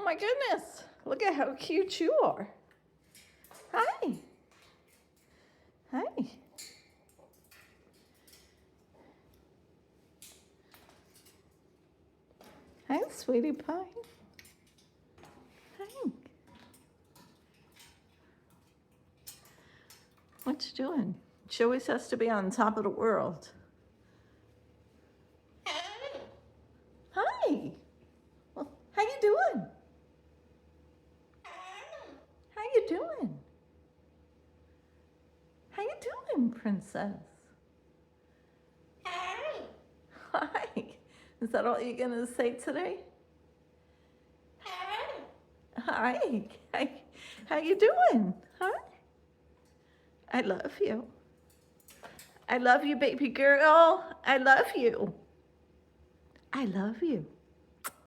my goodness. Look at how cute you are. Hi. Hi. Hi, sweetie pie. Hi. What you doing? She always has to be on top of the world. Hi. Well, how you doing? How you doing? How you doing, princess? Hi. Is that all you're gonna say today? Hi. Hi. How you doing? Huh? I love you. I love you, baby girl. I love you. I love you.